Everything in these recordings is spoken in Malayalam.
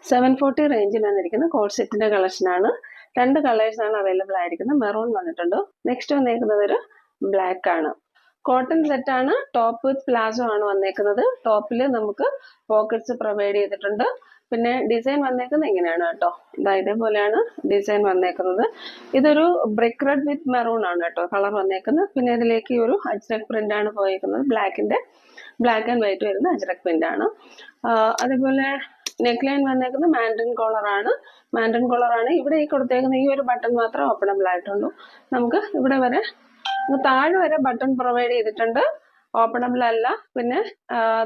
740 റേഞ്ചിൽ വന്നിരിക്കുന്ന കോഡ് സെറ്റിന്റെ കളക്ഷനാണ്. 2 കളേഴ്സാണ് അവൈലബിൾ ആയിരിക്കുന്നത്. മെറൂൺ വന്നിട്ടുണ്ട്. നെക്സ്റ്റ് വന്നേക്കുന്നത് ഒരു ബ്ലാക്ക് ആണ്. കോട്ടൺ സെറ്റാണ്. ടോപ്പ് വിത്ത് പ്ലാസോ ആണ് വന്നേക്കുന്നത്. ടോപ്പിൽ നമുക്ക് പോക്കറ്റ്സ് പ്രൊവൈഡ് ചെയ്തിട്ടുണ്ട്. പിന്നെ ഡിസൈൻ വന്നേക്കുന്നത് ഇങ്ങനെയാണ് കേട്ടോ. ഇതേപോലെയാണ് ഡിസൈൻ വന്നേക്കുന്നത്. ഇതൊരു ബ്രിക്ക് റെഡ് വിത്ത് മെറൂൺ ആണ് കേട്ടോ കളർ വന്നേക്കുന്നത്. പിന്നെ ഇതിലേക്ക് ഒരു അജ്രക് പ്രിന്റ് ആണ് പോയേക്കുന്നത്. ബ്ലാക്ക് ആൻഡ് വൈറ്റ് വരുന്ന അജ്രക് പ്രിന്റ് ആണ്. അതേപോലെ നെക്ക് ലൈൻ വന്നേക്കുന്നത് മാൻഡ്രിൻ കോളർ ആണ്. ഇവിടെ ഈ കൊടുത്തേക്കുന്ന ഈ ഒരു ബട്ടൺ മാത്രം ഓപ്പണബിൾ ആയിട്ടുള്ളൂ. നമുക്ക് ഇവിടെ വരെ താഴെ വരെ ബട്ടൺ പ്രൊവൈഡ് ചെയ്തിട്ടുണ്ട്. ഓപ്പണബിൾ അല്ല. പിന്നെ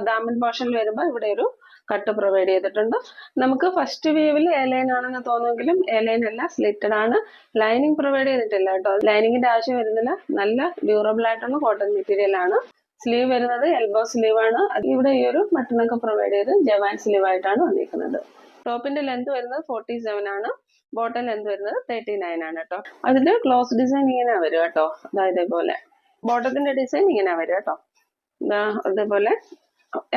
ദാമൻ പോർഷനിൽ വരുമ്പോൾ ഇവിടെ ഒരു കട്ട് പ്രൊവൈഡ് ചെയ്തിട്ടുണ്ട്. നമുക്ക് ഫസ്റ്റ് വ്യൂവിൽ എ ലൈൻ ആണെന്ന് തോന്നുമെങ്കിലും എ ലൈൻ അല്ല, സ്ലിറ്റഡ് ആണ്. ലൈനിങ് പ്രൊവൈഡ് ചെയ്തിട്ടില്ല കേട്ടോ. ലൈനിങ്ങിന്റെ ആവശ്യം വരുന്നില്ല. നല്ല ഡ്യൂറബിൾ ആയിട്ടുള്ള കോട്ടൺ മെറ്റീരിയൽ ആണ്. സ്ലീവ് വരുന്നത് എൽബോ സ്ലീവ് ആണ്. ഇവിടെ ഈ ഒരു ബട്ടണൊക്കെ പ്രൊവൈഡ് ചെയ്ത് ജവാൻ സ്ലീവ് ആയിട്ടാണ് വന്നിരിക്കുന്നത്. ടോപ്പിന്റെ ലെന്ത് വരുന്നത് 47 ആണ്. ബോട്ടം ലെന്ത് വരുന്നത് 39 ആണ് കേട്ടോ. അതിന്റെ ക്ലോസ് ഡിസൈൻ ഇങ്ങനെ വരും കേട്ടോ. ഇതേപോലെ ബോട്ടത്തിന്റെ ഡിസൈൻ ഇങ്ങനെ വരും കേട്ടോ. അതേപോലെ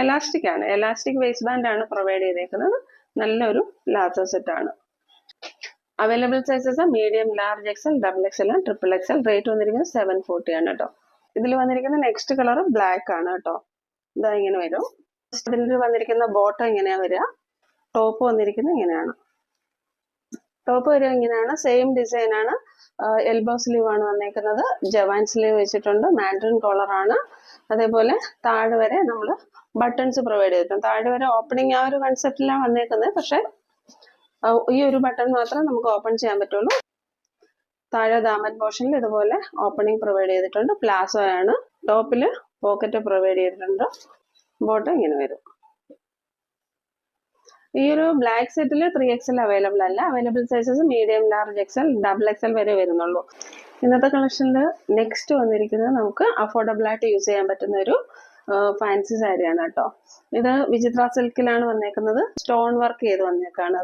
എലാസ്റ്റിക് ആണ്. എലാസ്റ്റിക് വേസ്റ്റ് ബാൻഡ് ആണ് പ്രൊവൈഡ് ചെയ്തേക്കുന്നത്. നല്ലൊരു ലാസോ സെറ്റ് ആണ്. Available sizes medium, large XL, double Excel, triple XL. Rate വന്നിരിക്കുന്നത് 740 ആണ് കേട്ടോ. ഇതിൽ വന്നിരിക്കുന്ന നെക്സ്റ്റ് കളർ ബ്ലാക്ക് ആണ് കേട്ടോ. ഇങ്ങനെ വരും. ഇതിൽ വന്നിരിക്കുന്ന ബോട്ടം ഇങ്ങനെയാ വരിക. ടോപ്പ് വന്നിരിക്കുന്നത് ഇങ്ങനെയാണ്. ടോപ്പ് വരിക ഇങ്ങനെയാണ്. സെയിം ഡിസൈൻ ആണ്. എൽബോ സ്ലീവ് ആണ് വന്നേക്കുന്നത്. ജവാൻ സ്ലീവ് വെച്ചിട്ടുണ്ട്. മാൻഡ്രിൻ കോളർ ആണ്. അതേപോലെ താഴെ വരെ നമ്മൾ ബട്ടൺസ് പ്രൊവൈഡ് ചെയ്തിട്ടുണ്ട്. താഴെ വരെ ഓപ്പണിങ് ആ ഒരു കൺസെപ്റ്റിലാണ് വന്നേക്കുന്നത്. പക്ഷെ ഈ ഒരു ബട്ടൺ മാത്രം നമുക്ക് ഓപ്പൺ ചെയ്യാൻ പറ്റുള്ളൂ. താഴെ ദാമൻ പോർഷനിൽ ഇതുപോലെ ഓപ്പണിംഗ് പ്രൊവൈഡ് ചെയ്തിട്ടുണ്ട്. പ്ലാസോ ആണ്. ടോപ്പിൽ പോക്കറ്റ് പ്രൊവൈഡ് ചെയ്തിട്ടുണ്ട്. ബോട്ടം ഇങ്ങനെ വരും. ഈ ഒരു ബ്ലാക്ക് സെറ്റിൽ 3XL അവൈലബിൾ അല്ല. Available sizes medium, large XL, double Excel വരെ വരുന്നുള്ളൂ. ഇന്നത്തെ കളക്ഷനിൽ നെക്സ്റ്റ് വന്നിരിക്കുന്നത് നമുക്ക് അഫോർഡബിൾ ആയിട്ട് യൂസ് ചെയ്യാൻ പറ്റുന്ന ഒരു ഫാൻസി സാരിയാണ് കേട്ടോ. ഇത് വിചിത്ര സിൽക്കിലാണ് വന്നേക്കുന്നത്. സ്റ്റോൺ വർക്ക് ചെയ്ത് വന്നേക്കാണ്.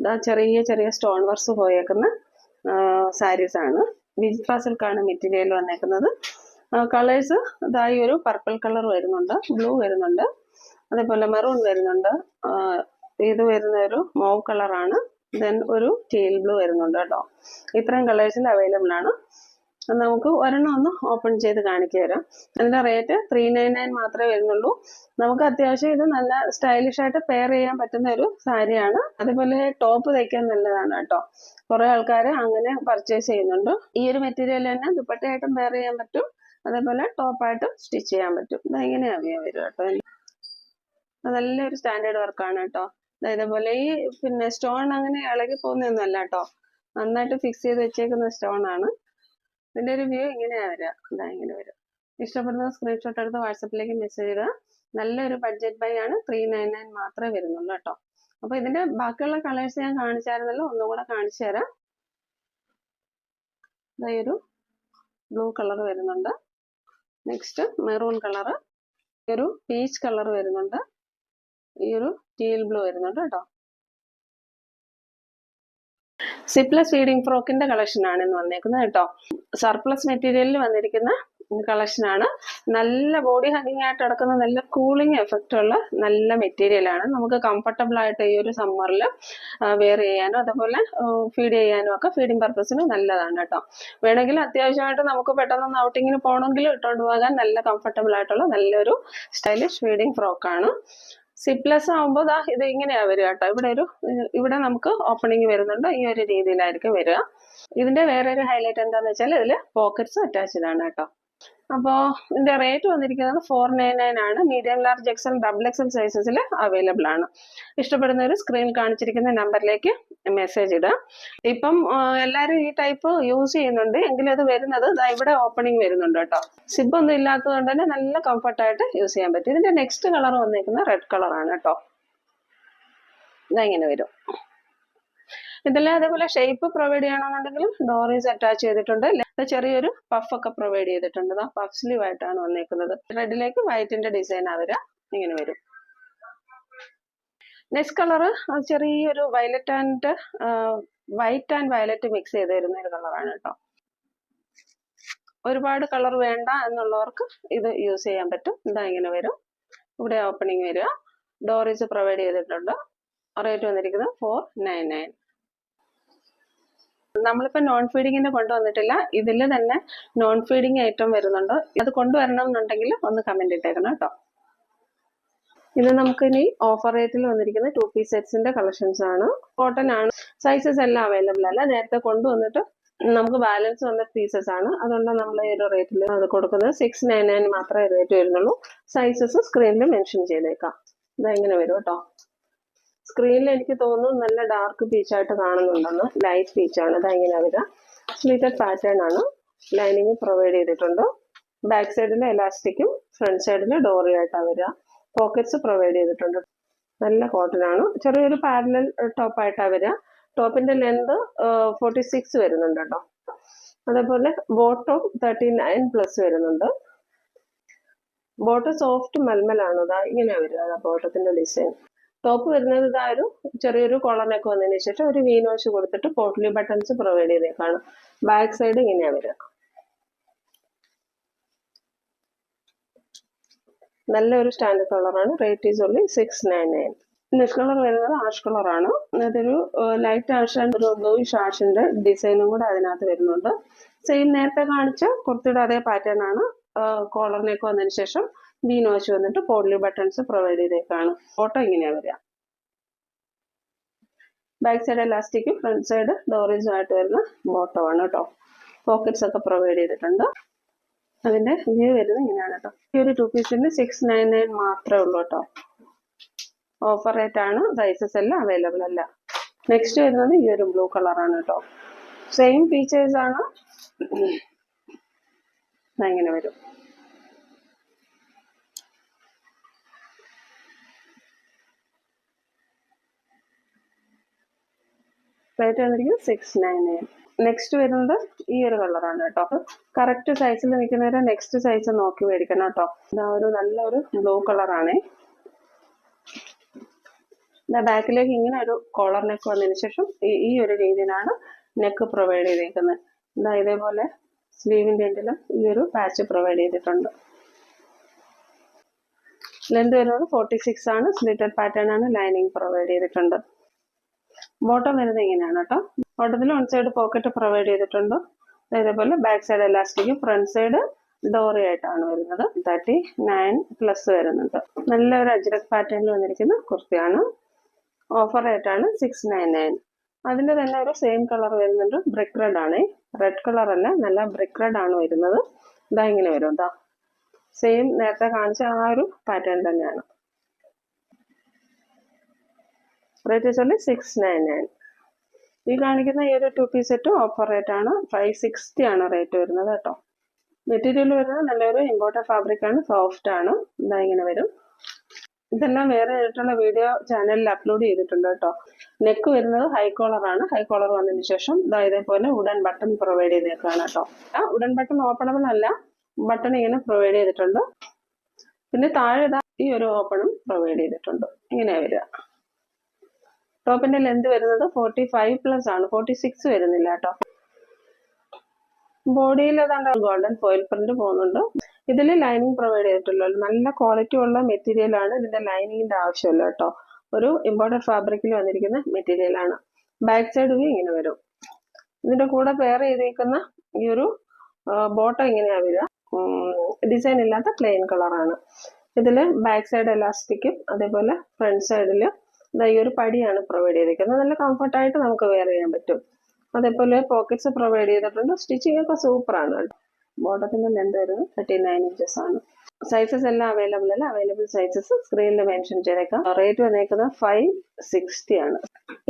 ഇതാ ചെറിയ ചെറിയ സ്റ്റോൺ വർക്ക്സ് പോയേക്കുന്ന സാരീസ് ആണ്. വിചിത്ര സിൽക്കാണ് മെറ്റീരിയൽ വന്നേക്കുന്നത്. കളേഴ്സ് ഇതായി ഒരു പർപ്പിൾ കളർ വരുന്നുണ്ട്, ബ്ലൂ വരുന്നുണ്ട്, അതേപോലെ മെറൂൺ വരുന്നുണ്ട്. ഇത് വരുന്ന ഒരു മോവ് കളറാണ്. ദെൻ ഒരു ടീൽ ബ്ലൂ വരുന്നുണ്ട് കേട്ടോ. ഇത്രയും കളേഴ്സിൽ അവൈലബിൾ ആണ്. നമുക്ക് ഒരെണ്ണം ഒന്ന് ഓപ്പൺ ചെയ്ത് കാണിച്ചു തരാം. അതിന്റെ റേറ്റ് 399 മാത്രമേ വരുന്നുള്ളൂ. നമുക്ക് അത്യാവശ്യം ഇത് നല്ല സ്റ്റൈലിഷ് ആയിട്ട് പെയർ ചെയ്യാൻ പറ്റുന്ന ഒരു സാരിയാണ്. അതേപോലെ ടോപ്പ് തയ്ക്കാൻ നല്ലതാണ് കേട്ടോ. കുറെ ആൾക്കാർ അങ്ങനെ പർച്ചേസ് ചെയ്യുന്നുണ്ട്. ഈ ഒരു മെറ്റീരിയൽ തന്നെ ദുപ്പട്ടയായിട്ടും പെയർ ചെയ്യാൻ പറ്റും. അതേപോലെ ടോപ്പായിട്ടും സ്റ്റിച്ച് ചെയ്യാൻ പറ്റും. ഇതെങ്ങനെ അറിയാൻ വരും കേട്ടോ. നല്ലൊരു സ്റ്റാൻഡേർഡ് വർക്കാണ് കേട്ടോ. ഇതേപോലെ ഈ പിന്നെ സ്റ്റോൺ അങ്ങനെ ഇളകി പോകുന്നൊന്നുമല്ല കേട്ടോ. നന്നായിട്ട് ഫിക്സ് ചെയ്ത് വെച്ചേക്കുന്ന സ്റ്റോൺ ആണ്. ഇതിന്റെ ഒരു വ്യൂ ഇങ്ങനെയാ വരിക. ഇങ്ങനെ വരും. ഇഷ്ടപ്പെടുന്ന സ്ക്രീൻഷോട്ട് എടുത്ത് വാട്സപ്പിലേക്ക് മെസ്സേജ് ഇടുക. നല്ലൊരു ബഡ്ജറ്റ് ബൈ ആണ്. 399 മാത്രമേ വരുന്നുള്ളൂ കേട്ടോ. അപ്പൊ ഇതിന്റെ ബാക്കിയുള്ള കളേഴ്സ് ഞാൻ കാണിച്ചായിരുന്നല്ലോ, ഒന്നും കൂടെ കാണിച്ചു തരാം. ഇതൊരു ബ്ലൂ കളർ വരുന്നുണ്ട്. നെക്സ്റ്റ് മെറൂൺ കളർ, ഒരു പീച്ച് കളർ വരുന്നുണ്ട്, ഈ ഒരു ടീൽ ബ്ലൂ വരുന്നുണ്ട് കേട്ടോ. സിപ്ലെസ് ഫീഡിംഗ് ഫ്രോക്കിന്റെ കളക്ഷൻ ആണ് ഇന്ന് വന്നേക്കുന്നത് കേട്ടോ. സർപ്ലസ് മെറ്റീരിയലിൽ വന്നിരിക്കുന്ന കളക്ഷൻ ആണ്. നല്ല ബോഡി ഹഗിങ് ആയിട്ട് കിടക്കുന്ന നല്ല കൂളിംഗ് എഫക്റ്റ് ഉള്ള നല്ല മെറ്റീരിയൽ ആണ്. നമുക്ക് കംഫർട്ടബിൾ ആയിട്ട് ഈ ഒരു സമ്മറിൽ വെയർ ചെയ്യാനോ അതേപോലെ ഫീഡ് ചെയ്യാനോ ഒക്കെ ഫീഡിംഗ് പർപ്പസിന് നല്ലതാണ് കേട്ടോ. വേണമെങ്കിൽ അത്യാവശ്യമായിട്ട് നമുക്ക് പെട്ടെന്ന് ഔട്ടിങ്ങിന് പോകണമെങ്കിൽ ഇട്ടുകൊണ്ട് പോകാൻ നല്ല കംഫർട്ടബിൾ ആയിട്ടുള്ള നല്ലൊരു സ്റ്റൈലിഷ് ഫീഡിംഗ് ഫ്രോക്കാണ്. സിപ്ലെസ് ആകുമ്പോൾ ഇത് ഇങ്ങനെയാ വരിക കേട്ടോ. ഇവിടെ നമുക്ക് ഓപ്പണിംഗ് വരുന്നുണ്ട്. ഈ ഒരു രീതിയിലായിരിക്കും വരിക. ഇതിന്റെ വേറെ ഒരു ഹൈലൈറ്റ് എന്താന്ന് വെച്ചാൽ ഇതിൽ പോക്കറ്റ്സ് അറ്റാച്ച്ഡ് ആണ് കേട്ടോ. അപ്പോൾ ഇതിന്റെ റേറ്റ് വന്നിരിക്കുന്നത് 499 ആണ്. Medium, large XL, double XL സൈസസിൽ അവൈലബിൾ ആണ്. ഇഷ്ടപ്പെടുന്ന ഒരു സ്ക്രീനിൽ കാണിച്ചിരിക്കുന്ന നമ്പറിലേക്ക് മെസ്സേജ് ഇടുക. ഇപ്പം എല്ലാവരും ഈ ടൈപ്പ് യൂസ് ചെയ്യുന്നുണ്ട്. എങ്കിലും അത് വരുന്നത് ഇവിടെ ഓപ്പണിംഗ് വരുന്നുണ്ട് കേട്ടോ. സിബ് ഒന്നും ഇല്ലാത്തത് കൊണ്ട് തന്നെ നല്ല കംഫർട്ടായിട്ട് യൂസ് ചെയ്യാൻ പറ്റും. ഇതിന്റെ നെക്സ്റ്റ് കളർ വന്നിരിക്കുന്നത് റെഡ് കളറാണ് കേട്ടോ. ഇതെങ്ങനെ വരും. ഇതെല്ലാം അതേപോലെ ഷേപ്പ് പ്രൊവൈഡ് ചെയ്യണമെന്നുണ്ടെങ്കിലും ഡോറീസ് അറ്റാച്ച് ചെയ്തിട്ടുണ്ട്. ചെറിയൊരു പഫ് ഒക്കെ പ്രൊവൈഡ് ചെയ്തിട്ടുണ്ട്. പഫ് സ്ലീവ് ആയിട്ടാണ് വന്നേക്കുന്നത്. റെഡിലേക്ക് വൈറ്റിന്റെ ഡിസൈൻ വരിക. ഇങ്ങനെ വരും. നെക്സ്റ്റ് കളർ ചെറിയൊരു വയലറ്റ് ആൻഡ് വയലറ്റ് മിക്സ് ചെയ്ത് വരുന്ന ഒരു കളറാണ് കേട്ടോ. ഒരുപാട് കളർ വേണ്ട എന്നുള്ളവർക്ക് ഇത് യൂസ് ചെയ്യാൻ പറ്റും. ഇങ്ങനെ വരും. ഇവിടെ ഓപ്പണിംഗ് വരിക. ഡോറീസ് പ്രൊവൈഡ് ചെയ്തിട്ടുണ്ട്. റേറ്റ് വന്നിരിക്കുന്നത് 499. നമ്മളിപ്പോൾ നോൺ ഫീഡിങ്ങിന്റെ കൊണ്ടുവന്നിട്ടില്ല. ഇതിൽ തന്നെ നോൺ ഫീഡിങ് ഐറ്റം വരുന്നുണ്ട്. അത് കൊണ്ടുവരണം എന്നുണ്ടെങ്കിൽ ഒന്ന് കമന്റ് ഇട്ടേക്കണം കേട്ടോ. ഇത് നമുക്കിനി ഓഫർ റേറ്റിൽ വന്നിരിക്കുന്ന 2 പീസ് സെറ്റ്സിന്റെ കളക്ഷൻസ് ആണ്. കോട്ടൺ ആണ്. സൈസസ് എല്ലാം അവൈലബിൾ അല്ല. നേരത്തെ കൊണ്ടുവന്നിട്ട് നമുക്ക് ബാലൻസ് വന്ന പീസസ് ആണ്. അതുകൊണ്ടാണ് നമ്മൾ ഈ ഒരു റേറ്റിൽ അത് കൊടുക്കുന്നത്. 699 മാത്രമേ റേറ്റ് വരുന്നുള്ളൂ. സൈസസ് സ്ക്രീനിൽ മെൻഷൻ ചെയ്തേക്കാം. ഇതെങ്ങനെ വരും കേട്ടോ. സ്ക്രീനിൽ എനിക്ക് തോന്നുന്നു നല്ല ഡാർക്ക് പീച്ചായിട്ട് കാണുന്നുണ്ടെന്ന്. ലൈറ്റ് പീച്ചാണ്. ഇതെങ്ങനെ വരിക. സ്ലിറ്റഡ് പാറ്റേൺ ആണ്. ലൈനിങ് പ്രൊവൈഡ് ചെയ്തിട്ടുണ്ട്. ബാക്ക് സൈഡിൽ എലാസ്റ്റിക്കും ഫ്രണ്ട് സൈഡിൽ ഡോറി ആയിട്ടാണ് വരിക. പോക്കറ്റ്സ് പ്രൊവൈഡ് ചെയ്തിട്ടുണ്ട്. നല്ല കോട്ടൺ ആണ്. ചെറിയൊരു പാരലൽ ടോപ്പ് ആയിട്ടാണ് വരിക. ടോപ്പിന്റെ ലെന്ത് 46 വരുന്നുണ്ട് കേട്ടോ. അതേപോലെ ബോട്ടം 39+ വരുന്നുണ്ട്. ബോട്ടം സോഫ്റ്റ് മൽമലാണ്. ഇതാ ഇങ്ങനെയാ വരിക ബോട്ടത്തിന്റെ ഡിസൈൻ. ടോപ്പ് വരുന്നത് ഇതാ ഒരു ചെറിയൊരു കോളറിനൊക്കെ വന്നതിന് ശേഷം ഒരു വീനോച്ച് കൊടുത്തിട്ട് പോട്ട്ലി ബട്ടൺസ് പ്രൊവൈഡ് ചെയ്തേക്കാണ്. ബാക്ക് സൈഡ് ഇങ്ങനെയാ വരിക. നല്ലൊരു സ്റ്റാൻഡേർഡ് കളറാണ്. Rate is only 699. Next colour വരുന്നത് ആഷ് കളറാണ്. അതൊരു ലൈറ്റ് ആഷ് ആൻഡ് ഒരു ബ്ലൂയിഷ് ആഷിന്റെ ഡിസൈനും കൂടെ അതിനകത്ത് വരുന്നുണ്ട്. സെയിം നേരത്തെ കാണിച്ച കുർത്തിയുടെ അതേ പാറ്റേൺ ആണ്. കോളറിനൊക്കെ വന്നതിന് ശേഷം വീനോച്ച് വന്നിട്ട് പോട്ട്ലി ബട്ടൺസ് പ്രൊവൈഡ് ചെയ്തേക്കാണ്. ഫോട്ടോ ഇങ്ങനെയാ വരിക. ബാക്ക് സൈഡ് എലാസ്റ്റിക്കും ഫ്രണ്ട് സൈഡ് ഡോറീസും ആയിട്ട് വരുന്ന ബോട്ടം ആണ് കേട്ടോ. പോക്കറ്റ്സ് ഒക്കെ പ്രൊവൈഡ് ചെയ്തിട്ടുണ്ട്. അതിന്റെ വ്യൂ വരുന്നത് ഇങ്ങനെയാണ് കേട്ടോ. ഈ ഒരു 2 പീസിന് 699 മാത്രമേ ഉള്ളൂ കേട്ടോ. ഓഫർ റേറ്റ് ആണ്. സൈസസ് എല്ലാം അവൈലബിൾ അല്ല. നെക്സ്റ്റ് വരുന്നത് ഈ ഒരു ബ്ലൂ കളറാണ് കേട്ടോ. സെയിം ഫീച്ചേഴ്സ് ആണ്. ഇങ്ങനെ വരും. റേറ്റ് വന്നിരിക്കുന്നത് 699. നെക്സ്റ്റ് വരുന്നത് ഈ ഒരു കളറാണ് കേട്ടോ. കറക്റ്റ് സൈസിൽ നിൽക്കുന്നവരെ നെക്സ്റ്റ് സൈസ് നോക്കി മേടിക്കണം കേട്ടോ. ഇതാ ഒരു നല്ലൊരു ബ്ലൂ കളറാണേ. ബാക്കിലേക്ക് ഇങ്ങനെ ഒരു കോളർ നെക്ക് വന്നതിന് ശേഷം ഈ ഒരു രീതിയിലാണ് നെക്ക് പ്രൊവൈഡ് ചെയ്തേക്കുന്നത്. ഇതാ ഇതേപോലെ സ്ലീവിന്റെ എൻഡിലും ഈ ഒരു പാച്ച് പ്രൊവൈഡ് ചെയ്തിട്ടുണ്ട്. ലെന്ത് വരുന്നത് 46 ആണ്. സ്ലിറ്റഡ് പാറ്റേൺ ആണ്. ലൈനിങ് പ്രൊവൈഡ് ചെയ്തിട്ടുണ്ട്. ബോട്ടം വരുന്നത് ഇങ്ങനെയാണ് കേട്ടോ. ബോട്ടത്തിൽ വൺ സൈഡ് പോക്കറ്റ് പ്രൊവൈഡ് ചെയ്തിട്ടുണ്ട്. അതേപോലെ back side elastic, front side ഡോറി ആയിട്ടാണ് വരുന്നത്. 39+ വരുന്നുണ്ട്. നല്ലൊരു അജ്രക് പാറ്റേണിൽ വന്നിരിക്കുന്ന കുർത്തിയാണ്. ഓഫർ റേറ്റ് ആണ് 699. അതിന്റെ തന്നെ ഒരു സെയിം കളർ വരുന്നുണ്ട്. ബ്രിക്ക് റെഡ് ആണ്. റെഡ് കളർ അല്ല, നല്ല ബ്രിക്ക് റെഡ് ആണ് വരുന്നത്. ഇതാ ഇങ്ങനെ വരും. ഇതാ സെയിം നേരത്തെ കാണിച്ച ആ ഒരു പാറ്റേൺ തന്നെയാണ്. Rate is only 699. ഈ കാണിക്കുന്ന ഈ ഒരു 2 പീസ് സെറ്റ് ഓഫർ റേറ്റ് ആണ്. 560 ആണ് റേറ്റ് വരുന്നത് കേട്ടോ. മെറ്റീരിയൽ വരുന്നത് നല്ലൊരു ഇമ്പോർട്ടഡ് ഫാബ്രിക് ആണ്. സോഫ്റ്റ് ആണ്. ഇതാ ഇങ്ങനെ വരും. ഇതെല്ലാം വേറെ ആയിട്ടുള്ള വീഡിയോ ചാനലിൽ അപ്ലോഡ് ചെയ്തിട്ടുണ്ട് കേട്ടോ. നെക്ക് വരുന്നത് ഹൈ കോളർ ആണ്. ഹൈ കോളർ വന്നതിന് ശേഷം ഇതേപോലെ ഉഡൻ ബട്ടൺ പ്രൊവൈഡ് ചെയ്തേക്കാണ് കേട്ടോ. ഉഡൻ ബട്ടൺ ഓപ്പണബിൾ അല്ല. ബട്ടൺ ഇങ്ങനെ പ്രൊവൈഡ് ചെയ്തിട്ടുണ്ട്. പിന്നെ താഴെ ഈ ഒരു ഓപ്പണും പ്രൊവൈഡ് ചെയ്തിട്ടുണ്ട്. ഇങ്ങനെ വരിക. ടോപ്പിന്റെ ലെന്ത് വരുന്നത് 45+ ആണ്. 46 വരുന്നില്ല കേട്ടോ. ബോഡിയിൽ ഏതാണ്ട് ഗോൾഡൻ ഫോയിൽ പ്രിന്റ് പോകുന്നുണ്ട്. ഇതിൽ ലൈനിങ് പ്രൊവൈഡ് ചെയ്തിട്ടുള്ളൂ. നല്ല ക്വാളിറ്റി ഉള്ള മെറ്റീരിയൽ ആണ്. ഇതിന്റെ ലൈനിങ്ങിന്റെ ആവശ്യമില്ല കേട്ടോ. ഒരു ഇമ്പോർട്ടഡ് ഫാബ്രിക്കിൽ വന്നിരിക്കുന്ന മെറ്റീരിയൽ ആണ്. ബാക്ക് സൈഡ് വ്യൂ ഇങ്ങനെ വരും. ഇതിന്റെ കൂടെ പെയർ ചെയ്തിരിക്കുന്ന ഈ ഒരു ബോട്ടം ഇങ്ങനെയാ വരിക. ഡിസൈൻ ഇല്ലാത്ത പ്ലെയിൻ കളറാണ്. ഇതിൽ ബാക്ക് സൈഡ് എലാസ്റ്റിക്കും അതേപോലെ ഫ്രണ്ട് സൈഡിൽ ഈ ഒരു പടിയാണ് പ്രൊവൈഡ് ചെയ്തിരിക്കുന്നത്. നല്ല കംഫർട്ടായിട്ട് നമുക്ക് വെയർ ചെയ്യാൻ പറ്റും. അതേപോലെ പോക്കറ്റ്സ് പ്രൊവൈഡ് ചെയ്തിട്ടുണ്ട്. സ്റ്റിച്ചിങ് ഒക്കെ സൂപ്പറാണ്. ബോട്ടത്തിന്റെ ലെന്ത് വരുന്നത് 39 ഇഞ്ചസ് ആണ്. സൈസസ് എല്ലാം അവൈലബിൾ അല്ല. അവൈലബിൾ സൈസസ് സ്ക്രീനിൽ മെൻഷൻ ചെയ്തേക്കാം. റേറ്റ് വന്നേക്കുന്നത് 560 ആണ്.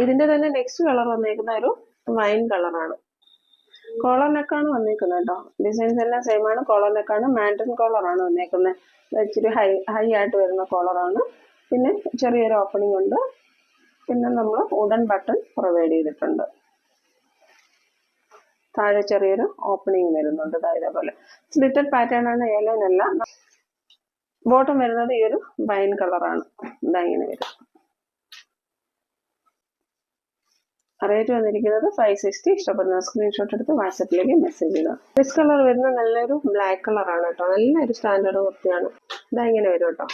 ഇതിന്റെ തന്നെ നെക്സ്റ്റ് കളർ വന്നേക്കുന്ന ഒരു വൈൻ കളറാണ്. കോളർ നെക്കാണ് വന്നേക്കുന്നത് കേട്ടോ. ഡിസൈൻസ് എല്ലാം സെയിം ആണ്. കോളർ നെക്കാണ്. മാൻഡൻ കോളറാണ് വന്നേക്കുന്നത്. ഇച്ചിരി ഹൈ ആയിട്ട് വരുന്ന കോളറാണ്. പിന്നെ ചെറിയൊരു ഓപ്പണിംഗ് ഉണ്ട്. പിന്നെ നമ്മൾ വുഡൻ ബട്ടൺ പ്രൊവൈഡ് ചെയ്തിട്ടുണ്ട്. താഴെ ചെറിയൊരു ഓപ്പണിംഗ് വരുന്നുണ്ട്. ഇതേപോലെ സ്ലിറ്റഡ് പാറ്റേൺ ആണ്. ഏലൈൻ അല്ല. ബോട്ടം വരുന്നത് ഈ ഒരു വൈൻ കളറാണ്. ഇങ്ങനെ വരും. റേറ്റ് വന്നിരിക്കുന്നത് 560. ഇഷ്ടപ്പെടുന്ന സ്ക്രീൻഷോട്ട് എടുത്ത് വാട്സപ്പിലേക്ക് മെസ്സേജ് ചെയ്യുക. ദിസ് കളർ വരുന്ന നല്ലൊരു ബ്ലാക്ക് കളറാണ് കേട്ടോ. നല്ലൊരു സ്റ്റാൻഡേർഡ് കുർത്തിയാണ്. ഇങ്ങനെ വരും കേട്ടോ.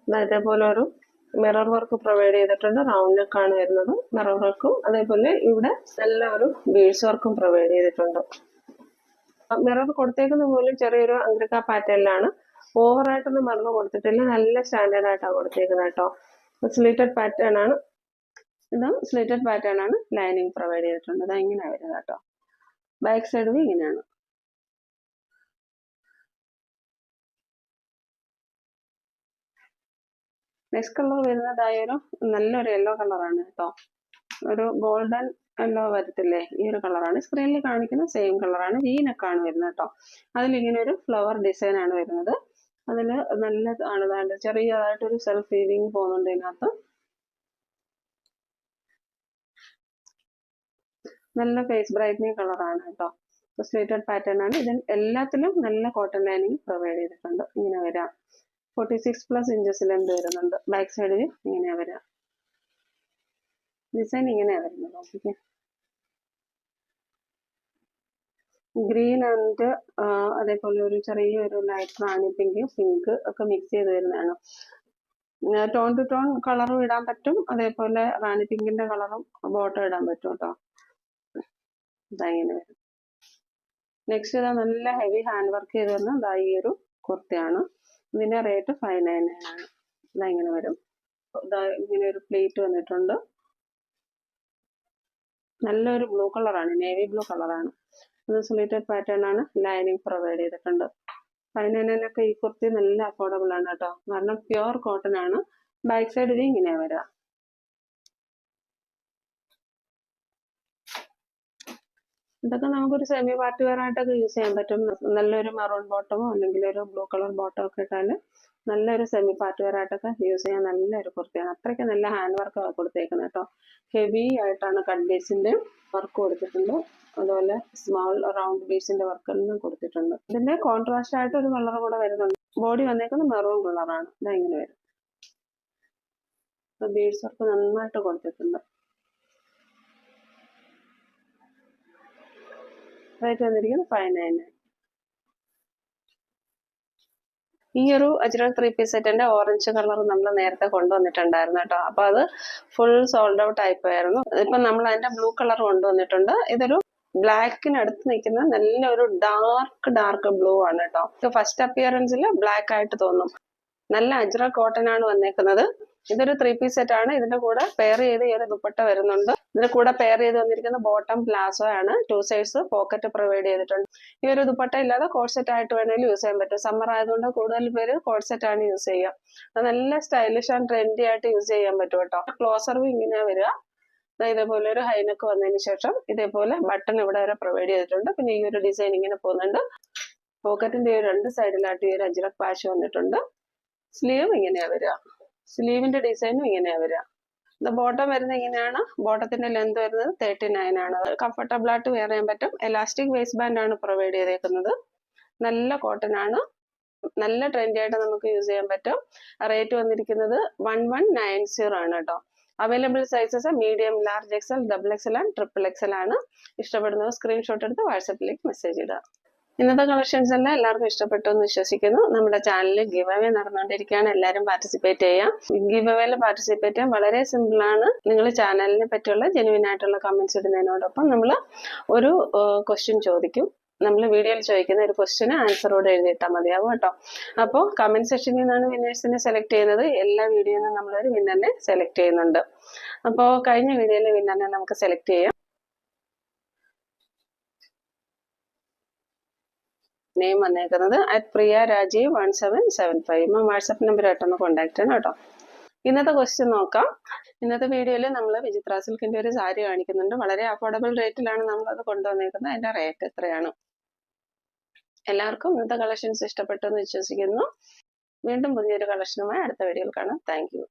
ഇതേപോലെ ഒരു മിറർ വർക്ക് പ്രൊവൈഡ് ചെയ്തിട്ടുണ്ട്. റൗണ്ട് നെക്ക് ആണ് വരുന്നത്. മിറർ വർക്കും അതേപോലെ ഇവിടെ നല്ല ഒരു ബീഡ്സ് വർക്കും പ്രൊവൈഡ് ചെയ്തിട്ടുണ്ട്. മിറർ കൊടുത്തേക്കുന്ന പോലും ചെറിയൊരു അങ്ക്രിക്ക പാറ്റേണിലാണ്. ഓവറായിട്ടൊന്നും മിറർ കൊടുത്തിട്ടില്ല. നല്ല സ്റ്റാൻഡേർഡ് ആയിട്ടാണ് കൊടുത്തേക്കുന്നത് കേട്ടോ. സ്ലിറ്റഡ് പാറ്റേൺ ആണ്. ഇത് സ്ലിറ്റഡ് പാറ്റേൺ ആണ്. ലൈനിങ് പ്രൊവൈഡ് ചെയ്തിട്ടുണ്ട്. അത് ഇങ്ങനെയാണ് വരുന്നത് കേട്ടോ. ബാക്ക് സൈഡും ഇങ്ങനെയാണ്. നെക്സ്റ്റ് കളർ വരുന്നതായൊരു നല്ലൊരു യെല്ലോ കളറാണ് കേട്ടോ. ഒരു ഗോൾഡൻ യെല്ലോ വരത്തില്ലേ, ഈ ഒരു കളറാണ്. സ്ക്രീനിൽ കാണിക്കുന്ന സെയിം കളറാണ്. വീനക്കാണ് വരുന്നത് കേട്ടോ. അതിലിങ്ങനെ ഒരു ഫ്ലവർ ഡിസൈൻ ആണ് വരുന്നത്. അതിൽ നല്ലതാണ്. ചെറിയതായിട്ടൊരു സെൽഫ് വീവിങ് പോകുന്നുണ്ട് ഇതിനകത്ത്. നല്ല ഫേസ് ബ്രൈറ്റനിങ് കളറാണ് കേട്ടോ. സ്ട്രേറ്റഡ് പാറ്റേൺ ആണ്. ഇതിൽ എല്ലാത്തിലും നല്ല കോട്ടൺ ലൈനിങ് പ്രൊവൈഡ് ചെയ്തിട്ടുണ്ട്. ഇങ്ങനെ വരാം. 46+ ഇഞ്ചസ് ലെന്ത് വരുന്നുണ്ട്. ബാക്ക് സൈഡിൽ ഇങ്ങനെയാ വരാം. ഡിസൈൻ ഇങ്ങനെയാ വരുന്നത്. ഓക്കെ, ഗ്രീൻ ആൻഡ് അതേപോലെ ഒരു ചെറിയൊരു ലൈറ്റ് റാണി പിങ്ക് ഒക്കെ മിക്സ് ചെയ്ത് വരുന്നതാണ്. ടോൺ ടു ടോൺ കളറും ഇടാൻ പറ്റും. അതേപോലെ റാണി പിങ്കിന്റെ കളറും ബോട്ടം ഇടാൻ പറ്റും കേട്ടോ. ഇങ്ങനെ വരും. നെക്സ്റ്റ് ഇതാ നല്ല ഹെവി ഹാൻഡ് വർക്ക് ചെയ്ത് വരുന്ന ഈ ഒരു കുർത്തിയാണ്. ഇതിന്റെ റേറ്റ് 599 ആണ്. ഇങ്ങനെ വരും. ഇങ്ങനെ ഒരു പ്ലേറ്റ് വന്നിട്ടുണ്ട്. നല്ലൊരു ബ്ലൂ കളറാണ്, നേവി ബ്ലൂ കളറാണ്. ഇത് സ്ലിറ്റഡ് പാറ്റേൺ ആണ്. ലൈനിങ് പ്രൊവൈഡ് ചെയ്തിട്ടുണ്ട്. 599 ഈ കുർത്തി നല്ല അഫോർഡബിൾ ആണ് കേട്ടോ. കാരണം പ്യുവർ കോട്ടൺ ആണ്. ബാക്ക് സൈഡിൽ ഇങ്ങനെ വരാം. ഇതൊക്കെ നമുക്കൊരു സെമി പാർട്ടി വെയർ ആയിട്ടൊക്കെ യൂസ് ചെയ്യാൻ പറ്റും. നല്ലൊരു മെറൂൺ ബോട്ടമോ അല്ലെങ്കിൽ ഒരു ബ്ലൂ കളർ ബോട്ടം ഒക്കെ ഇട്ടാൽ നല്ലൊരു സെമി പാർട്ടി വെയർ ആയിട്ടൊക്കെ യൂസ് ചെയ്യാൻ നല്ലൊരു കുർത്തിയാണ്. അത്രയ്ക്ക് നല്ല ഹാൻഡ് വർക്ക് കൊടുത്തേക്കുന്നത് കേട്ടോ. ഹെവി ആയിട്ടാണ് കട്ട് ബീഡ്സിന്റെ വർക്ക് കൊടുത്തിട്ടുണ്ട്. അതുപോലെ സ്മോൾ റൗണ്ട് ബീഡ്സിന്റെ വർക്കെല്ലാം കൊടുത്തിട്ടുണ്ട്. ഇതിന്റെ കോൺട്രാസ്റ്റ് ആയിട്ട് ഒരു കളർ കൂടെ വരുന്നുണ്ട്. ബോഡി വന്നേക്കുന്നത് മെറൂൺ കളറാണ്. ഇങ്ങനെ വരും. ബീഡ്സ് വർക്ക് നന്നായിട്ട് കൊടുത്തിട്ടുണ്ട്. റേറ്റ് വന്നിരിക്കുന്നത് 599. ഈ ഒരു അജ്രക് 3 പീസ് സെറ്റിന്റെ ഓറഞ്ച് കളർ നമ്മൾ നേരത്തെ കൊണ്ടുവന്നിട്ടുണ്ടായിരുന്നു കേട്ടോ. അപ്പൊ അത് ഫുൾ സോൾഡ് ഔട്ട് ആയിപ്പോയായിരുന്നു. ഇപ്പൊ നമ്മൾ അതിന്റെ ബ്ലൂ കളർ കൊണ്ടുവന്നിട്ടുണ്ട്. ഇതൊരു ബ്ലാക്കിനടുത്ത് നിൽക്കുന്ന നല്ലൊരു ഡാർക്ക് ബ്ലൂ ആണ് കേട്ടോ. ഫസ്റ്റ് അപ്പിയറൻസിൽ ബ്ലാക്ക് ആയിട്ട് തോന്നും. നല്ല അജ്രക് കോട്ടൺ ആണ് വന്നേക്കുന്നത്. ഇതൊരു 3 പീസ് സെറ്റ് ആണ്. ഇതിന്റെ കൂടെ പെയർ ചെയ്ത് ഈ ഒരു ദുപ്പട്ട വരുന്നുണ്ട്. ഇതിന്റെ കൂടെ പെയർ ചെയ്ത് വന്നിരിക്കുന്ന ബോട്ടം പ്ലാസോ ആണ്. 2 സൈഡ്സ് പോക്കറ്റ് പ്രൊവൈഡ് ചെയ്തിട്ടുണ്ട്. ഈ ഒരു ദുപ്പട്ട ഇല്ലാതെ കോട്ട് സെറ്റ് ആയിട്ട് വേണമെങ്കിൽ യൂസ് ചെയ്യാൻ പറ്റും. സമ്മർ ആയതുകൊണ്ട് കൂടുതൽ പേര് കോട്ട് സെറ്റ് ആണ് യൂസ് ചെയ്യുക. അത് നല്ല സ്റ്റൈലിഷ് ആൻഡ് ട്രെൻഡി ആയിട്ട് യൂസ് ചെയ്യാൻ പറ്റും കേട്ടോ. ക്ലോസറും ഇങ്ങനെ വരിക. ഇതേപോലെ ഒരു ഹൈനെക്ക് വന്നതിന് ശേഷം ഇതേപോലെ ബട്ടൺ ഇവിടെ വരെ പ്രൊവൈഡ് ചെയ്തിട്ടുണ്ട്. പിന്നെ ഈ ഒരു ഡിസൈൻ ഇങ്ങനെ പോകുന്നുണ്ട്. പോക്കറ്റിന്റെ 2 സൈഡിലായിട്ട് ഈ ഒരു അജ്രക് പാച്ച് വന്നിട്ടുണ്ട്. സ്ലീവ് ഇങ്ങനെയാ വരിക. സ്ലീവിന്റെ ഡിസൈനും ഇങ്ങനെയാ വരിക. ബോട്ടം വരുന്നത് ഇങ്ങനെയാണ്. ബോട്ടത്തിന്റെ ലെന്ത് വരുന്നത് 39 ആണ്. കംഫർട്ടബിൾ ആയിട്ട് വെയർ ചെയ്യാൻ പറ്റും. എലാസ്റ്റിക് വേസ്റ്റ് ബാൻഡ് ആണ് പ്രൊവൈഡ് ചെയ്തേക്കുന്നത്. നല്ല കോട്ടൺ ആണ്. നല്ല ട്രെൻഡി ആയിട്ട് നമുക്ക് യൂസ് ചെയ്യാൻ പറ്റും. റേറ്റ് വന്നിരിക്കുന്നത് 1190 ആണ് കേട്ടോ. Available sizes medium, large Excel, XXL and XXL ആണ്. ഇഷ്ടപ്പെടുന്നവർ സ്ക്രീൻഷോട്ട് എടുത്ത് വാട്സാപ്പിലേക്ക് മെസ്സേജ് ഇടുക. ഇന്നത്തെ കളക്ഷൻസ് എല്ലാം എല്ലാവർക്കും ഇഷ്ടപ്പെട്ടു എന്ന് വിശ്വസിക്കുന്നു. നമ്മുടെ ചാനലിൽ ഗിവ് അവേ നടന്നുകൊണ്ടിരിക്കുകയാണ്. എല്ലാവരും പാർട്ടിസിപ്പേറ്റ് ചെയ്യാം. ഗിവ് അവേയിൽ പാർട്ടിസിപ്പേറ്റ് ചെയ്യാൻ വളരെ സിമ്പിൾ ആണ്. നിങ്ങൾ ചാനലിനെ പറ്റിയുള്ള ജെനുവിൻ ആയിട്ടുള്ള കമന്റ്സ് ഇടുന്നതിനോടൊപ്പം നമ്മൾ ഒരു ക്വസ്റ്റ്യൻ ചോദിക്കും. നമ്മൾ വീഡിയോയിൽ ചോദിക്കുന്ന ഒരു ക്വസ്റ്റ്യന് ആൻസറോട് എഴുതിയിട്ടാൽ മതിയാവും കേട്ടോ. അപ്പോൾ കമന്റ് സെക്ഷനിൽ നിന്നാണ് വിന്നേഴ്സിനെ സെലക്ട് ചെയ്യുന്നത്. എല്ലാ വീഡിയോയിൽ നിന്നും നമ്മളൊരു വിന്നറിനെ സെലക്ട് ചെയ്യുന്നുണ്ട്. അപ്പോൾ കഴിഞ്ഞ വീഡിയോയിലെ വിന്നറിനെ നമുക്ക് സെലക്ട് ചെയ്യാം. നെയിം വന്നേക്കുന്നത് @priya_rajeev1775. വാട്സാപ്പ് നമ്പർ ആയിട്ടൊന്ന് കോൺടാക്ട് ചെയ്യണം കേട്ടോ. ഇന്നത്തെ ക്വസ്റ്റ്യൻ നോക്കാം. ഇന്നത്തെ വീഡിയോയിൽ നമ്മൾ വിചിത്ര സിൽക്കിന്റെ ഒരു സാരി കാണിക്കുന്നുണ്ട്. വളരെ അഫോർഡബിൾ റേറ്റിലാണ് നമ്മൾ അത് കൊണ്ടുവന്നേക്കുന്നത്. അതിന്റെ റേറ്റ് എത്രയാണ്? എല്ലാവർക്കും ഇന്നത്തെ കളക്ഷൻസ് ഇഷ്ടപ്പെട്ടെന്ന് വിശ്വസിക്കുന്നു. വീണ്ടും പുതിയൊരു കളക്ഷനുമായി അടുത്ത വീഡിയോയിൽ കാണാം. Thank you.